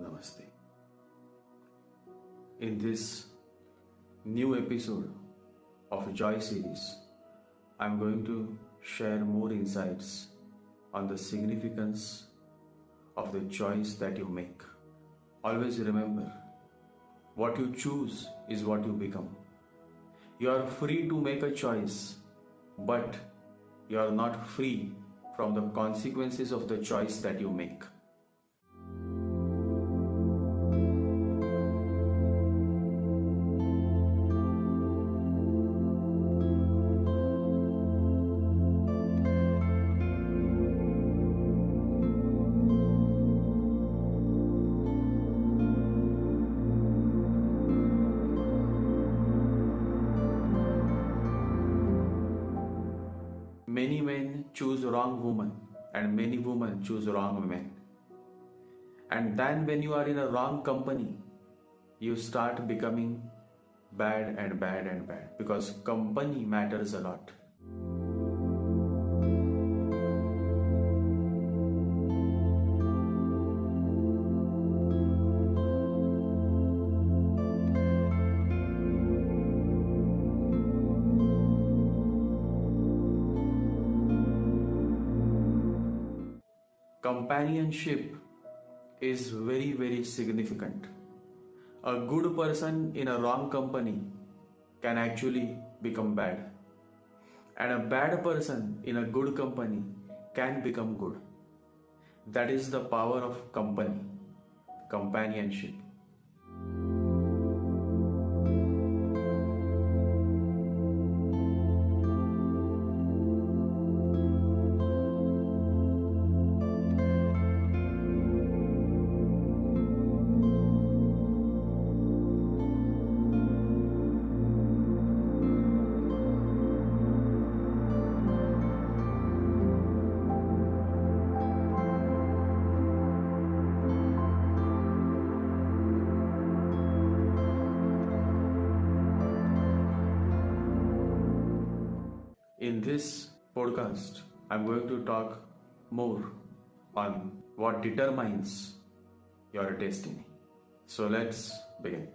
Namaste. In this new episode of Joy series, I'm going to share more insights on the significance of the choice that you make. Always remember, what you choose is what you become. You are free to make a choice, but you are not free from the consequences of the choice that you make. Many men choose wrong women and many women choose wrong men. And then when you are in a wrong company, you start becoming bad and bad and bad because company matters a lot. Companionship is very, very significant. A good person in a wrong company can actually become bad. And a bad person in a good company can become good. That is the power of company, companionship. In this podcast, I'm going to talk more on what determines your destiny. So let's begin.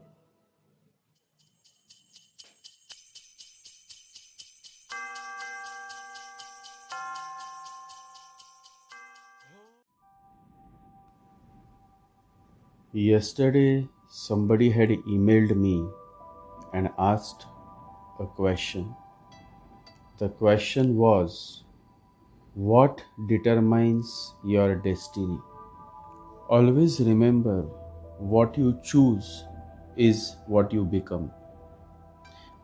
Yesterday, somebody had emailed me and asked a question. The question was, what determines your destiny? Always remember, what you choose is what you become.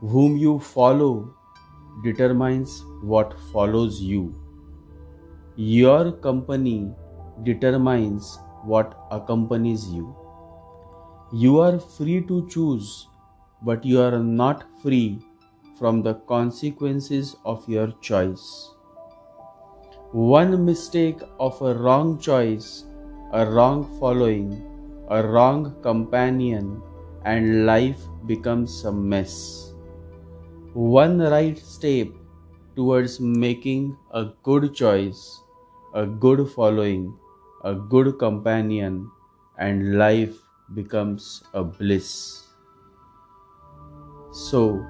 Whom you follow determines what follows you. Your company determines what accompanies you. You are free to choose, but you are not free from the consequences of your choice. One mistake of a wrong choice, a wrong following, a wrong companion, and life becomes a mess. One right step towards making a good choice, a good following, a good companion, and life becomes a bliss. So,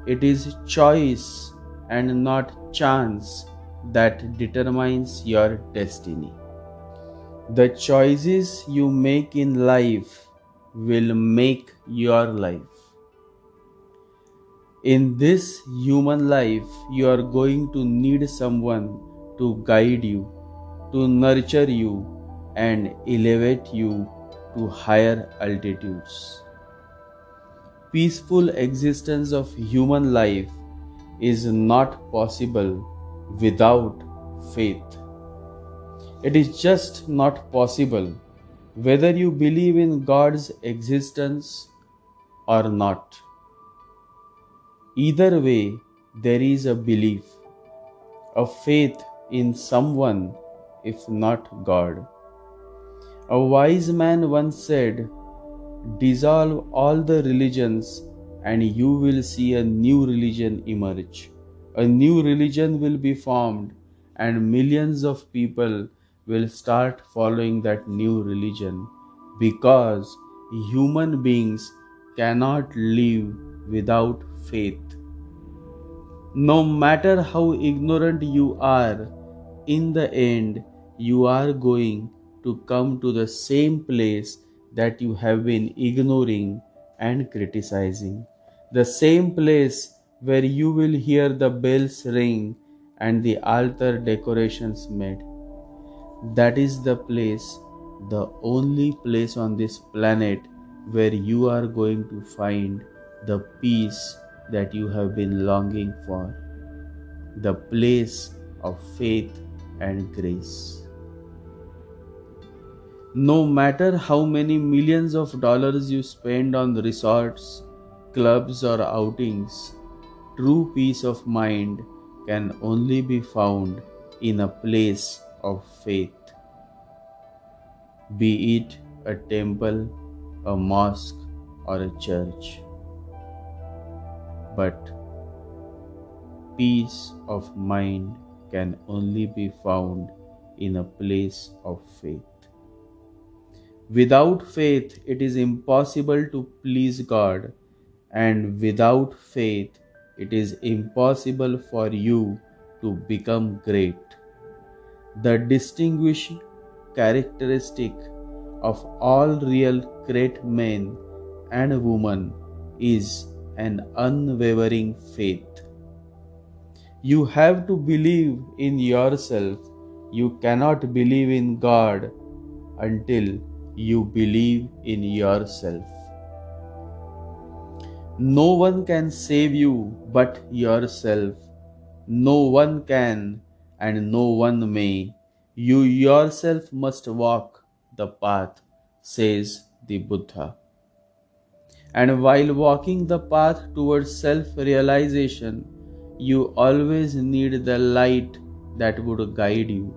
it is choice and not chance that determines your destiny. The choices you make in life will make your life. In this human life, you are going to need someone to guide you, to nurture you, and elevate you to higher altitudes. Peaceful existence of human life is not possible without faith. It is just not possible whether you believe in God's existence or not. Either way, there is a belief, a faith in someone, if not God. A wise man once said, "Dissolve all the religions and you will see a new religion emerge. A new religion will be formed and millions of people will start following that new religion because human beings cannot live without faith. No matter how ignorant you are, in the end, you are going to come to the same place that you have been ignoring and criticizing. The same place where you will hear the bells ring and the altar decorations made. That is the place, the only place on this planet where you are going to find the peace that you have been longing for, the place of faith and grace. No matter how many millions of dollars you spend on resorts, clubs, or outings, true peace of mind can only be found in a place of faith, be it a temple, a mosque, or a church. But peace of mind can only be found in a place of faith. Without faith, it is impossible to please God, and without faith, it is impossible for you to become great. The distinguishing characteristic of all real great men and women is an unwavering faith. You have to believe in yourself. You cannot believe in God until you believe in yourself. No one can save you but yourself. No one can and no one may. You yourself must walk the path, says the Buddha. And while walking the path towards self-realization, you always need the light that would guide you.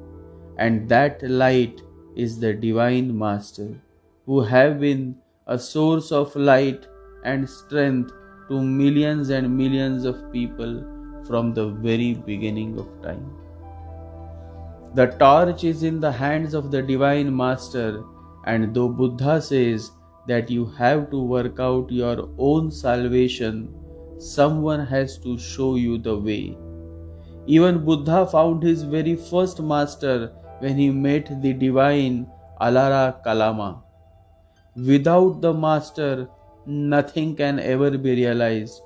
And that light is the Divine Master, who have been a source of light and strength to millions and millions of people from the very beginning of time. The torch is in the hands of the Divine Master, and though Buddha says that you have to work out your own salvation, someone has to show you the way. Even Buddha found his very first master when he met the divine Alara Kalama. Without the master, nothing can ever be realized.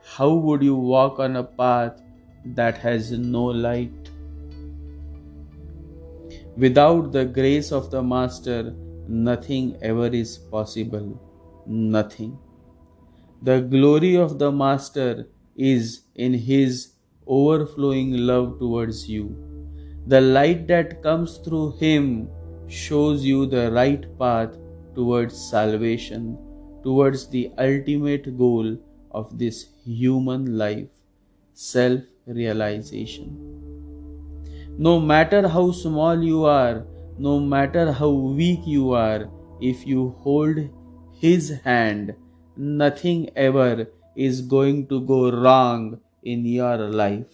How would you walk on a path that has no light? Without the grace of the master, nothing ever is possible. Nothing. The glory of the master is in his overflowing love towards you. The light that comes through him shows you the right path towards salvation, towards the ultimate goal of this human life, self-realization. No matter how small you are, no matter how weak you are, if you hold his hand, nothing ever is going to go wrong in your life.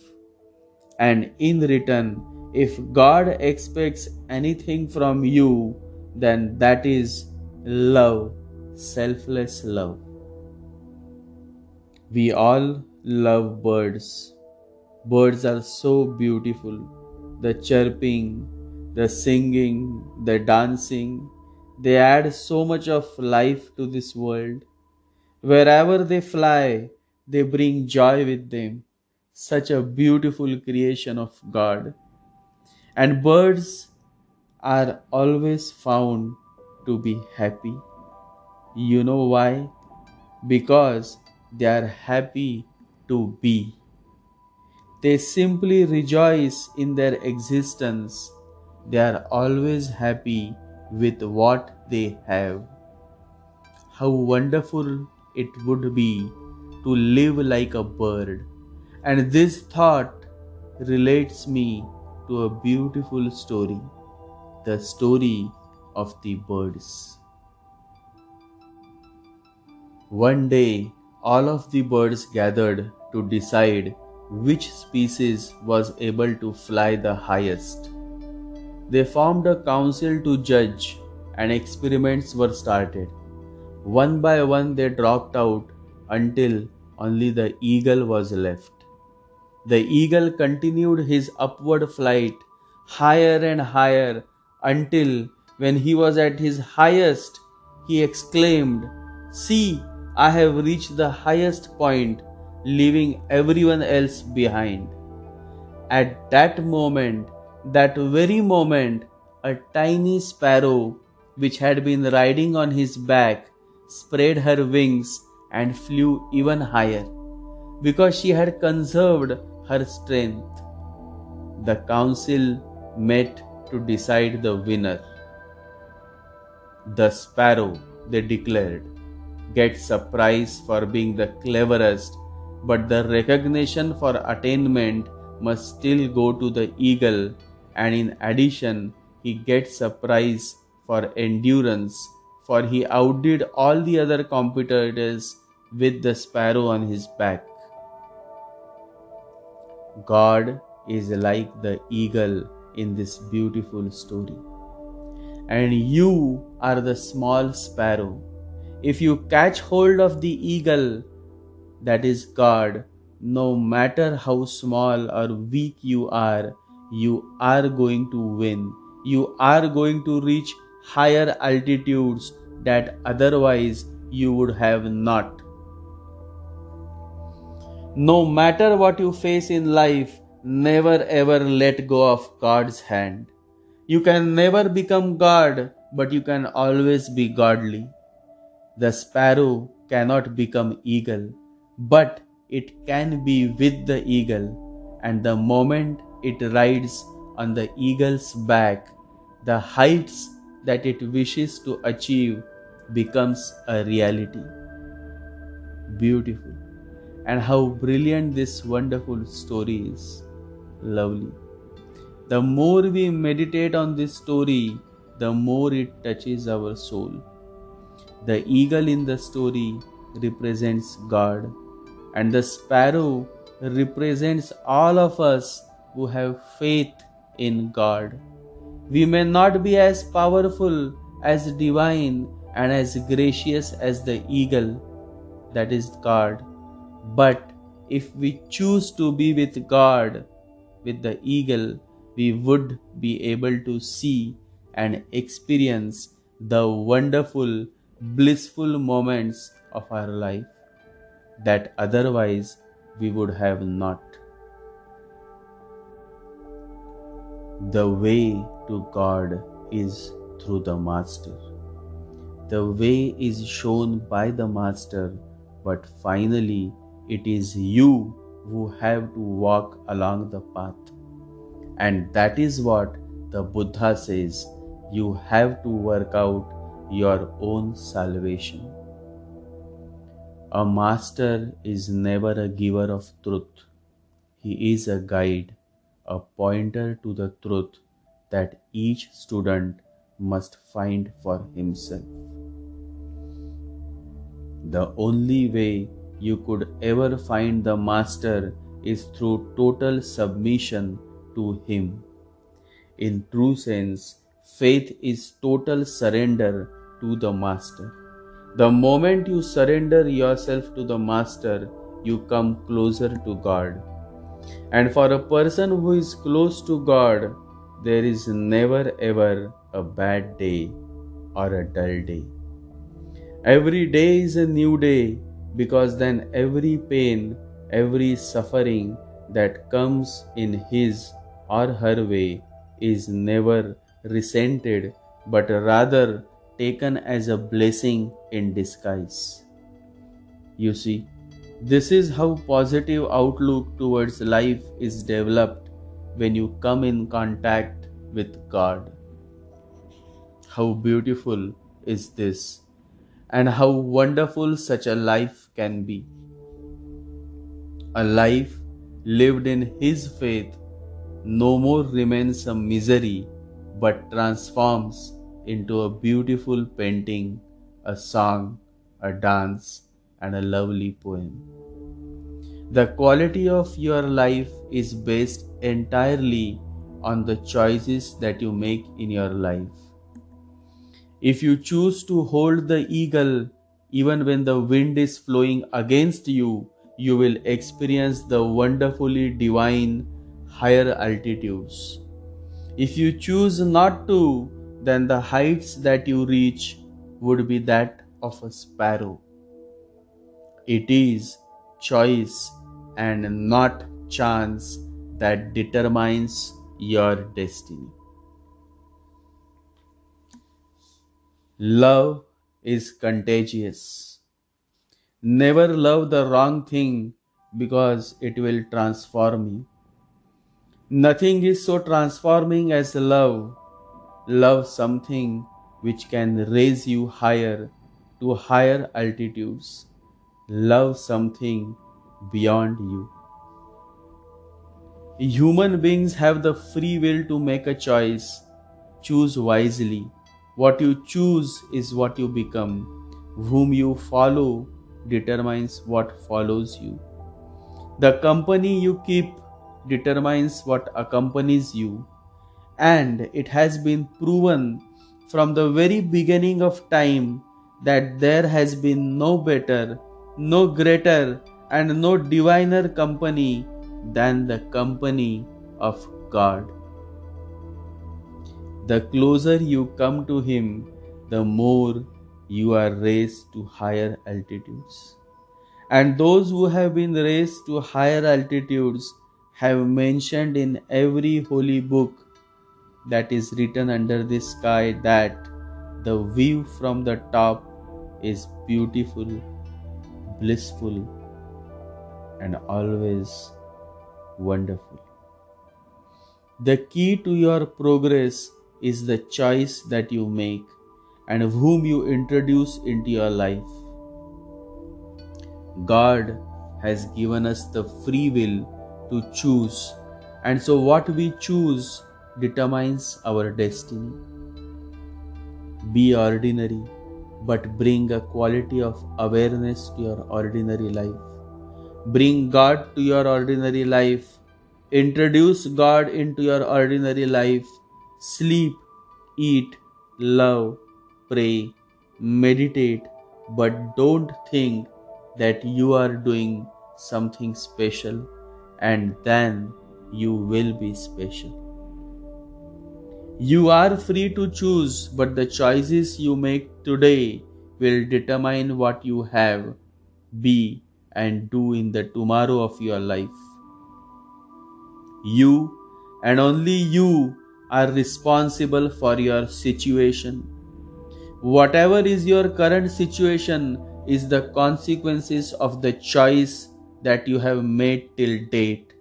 And in return, if God expects anything from you, then that is love, selfless love. We all love birds. Birds are so beautiful. The chirping, the singing, the dancing, they add so much of life to this world. Wherever they fly, they bring joy with them. Such a beautiful creation of God. And birds are always found to be happy. You know why? Because they are happy to be. They simply rejoice in their existence. They are always happy with what they have. How wonderful it would be to live like a bird. And this thought relates me to a beautiful story, the story of the birds. One day, all of the birds gathered to decide which species was able to fly the highest. They formed a council to judge and experiments were started. One by one they dropped out until only the eagle was left. The eagle continued his upward flight higher and higher until when he was at his highest, he exclaimed, "See, I have reached the highest point, leaving everyone else behind." At that very moment, a tiny sparrow, which had been riding on his back, spread her wings and flew even higher, because she had conserved her strength. The council met to decide the winner. The sparrow, they declared, gets a prize for being the cleverest, but the recognition for attainment must still go to the eagle, and in addition, he gets a prize for endurance, for he outdid all the other competitors with the sparrow on his back. God is like the eagle in this beautiful story, and you are the small sparrow. If you catch hold of the eagle, that is God, no matter how small or weak you are going to win. You are going to reach higher altitudes that otherwise you would have not. No matter what you face in life, never ever let go of God's hand. You can never become God, but you can always be godly. The sparrow cannot become eagle, but it can be with the eagle, and the moment it rides on the eagle's back, the heights that it wishes to achieve becomes a reality. Beautiful. And how brilliant this wonderful story is. Lovely. The more we meditate on this story, the more it touches our soul. The eagle in the story represents God, and the sparrow represents all of us who have faith in God. We may not be as powerful, as divine, and as gracious as the eagle, that is God. But if we choose to be with God, with the eagle, we would be able to see and experience the wonderful, blissful moments of our life that otherwise we would have not. The way to God is through the Master. The way is shown by the Master, but finally it is you who have to walk along the path. And that is what the Buddha says, you have to work out your own salvation. A master is never a giver of truth. He is a guide, a pointer to the truth that each student must find for himself. The only way you could ever find the Master is through total submission to Him. In true sense, faith is total surrender to the Master. The moment you surrender yourself to the Master, you come closer to God. And for a person who is close to God, there is never ever a bad day or a dull day. Every day is a new day, because then every pain, every suffering that comes in his or her way is never resented, but rather taken as a blessing in disguise. You see, this is how positive outlook towards life is developed when you come in contact with God. How beautiful is this, and how wonderful such a life can be. A life lived in His faith no more remains a misery, but transforms into a beautiful painting, a song, a dance, and a lovely poem. The quality of your life is based entirely on the choices that you make in your life. If you choose to hold the eagle even when the wind is flowing against you, you will experience the wonderfully divine higher altitudes. If you choose not to, then the heights that you reach would be that of a sparrow. It is choice and not chance that determines your destiny. Love is contagious. Never love the wrong thing because it will transform you. Nothing is so transforming as love. Love something which can raise you higher to higher altitudes. Love something beyond you. Human beings have the free will to make a choice. Choose wisely. What you choose is what you become. Whom you follow determines what follows you. The company you keep determines what accompanies you. And it has been proven from the very beginning of time that there has been no better, no greater, and no diviner company than the company of God. The closer you come to Him, the more you are raised to higher altitudes. And those who have been raised to higher altitudes have mentioned in every holy book that is written under the sky that the view from the top is beautiful, blissful, and always wonderful. The key to your progress is the choice that you make and whom you introduce into your life. God has given us the free will to choose, and so what we choose determines our destiny. Be ordinary, but bring a quality of awareness to your ordinary life. Bring God to your ordinary life. Introduce God into your ordinary life. Sleep, eat, love, pray, meditate, but don't think that you are doing something special and then you will be special. You are free to choose, but the choices you make today will determine what you have, be, and do in the tomorrow of your life. You and only you are responsible for your situation. Whatever is your current situation is the consequences of the choice that you have made till date.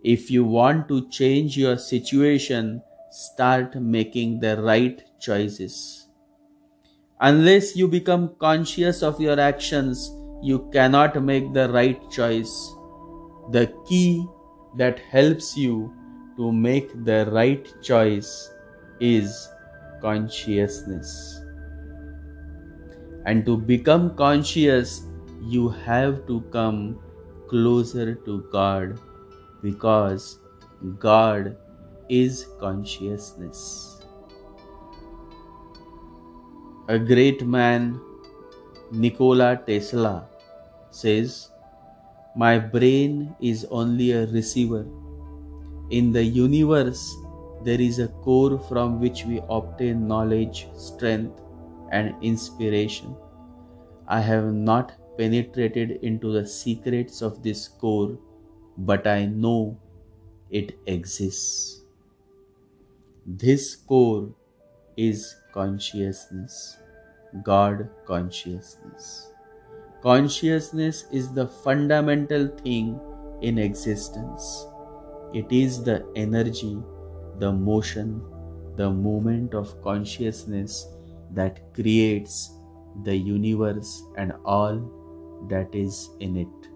If you want to change your situation, start making the right choices. Unless you become conscious of your actions, you cannot make the right choice. The key that helps you to make the right choice is consciousness. And to become conscious, you have to come closer to God, because God is consciousness. A great man, Nikola Tesla, says, "My brain is only a receiver. In the universe, there is a core from which we obtain knowledge, strength, and inspiration. I have not penetrated into the secrets of this core, but I know it exists." This core is consciousness, God consciousness. Consciousness is the fundamental thing in existence. It is the energy, the motion, the movement of consciousness that creates the universe and all that is in it.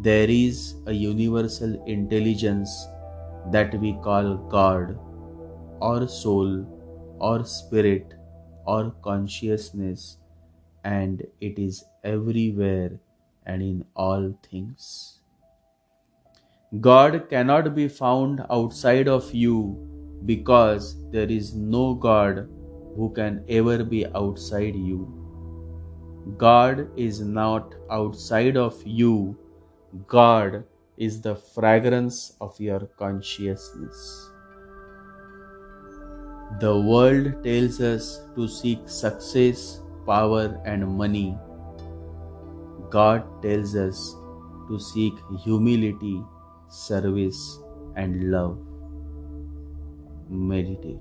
There is a universal intelligence that we call God, or soul, or spirit, or consciousness, and it is everywhere and in all things. God cannot be found outside of you, because there is no God who can ever be outside you. God is not outside of you. God is the fragrance of your consciousness. The world tells us to seek success, power, and money. God tells us to seek humility, service, and love. Meditate.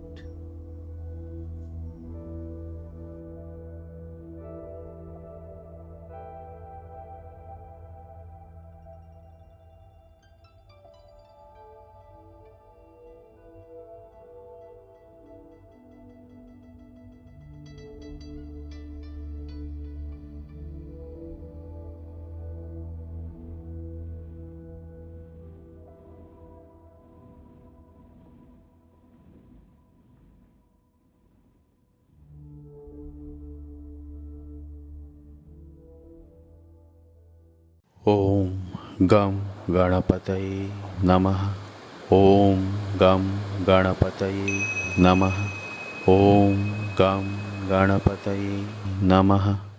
ॐ गं गणपतये नमः। ॐ गं गणपतये नमः। ॐ गं गणपतये नमः।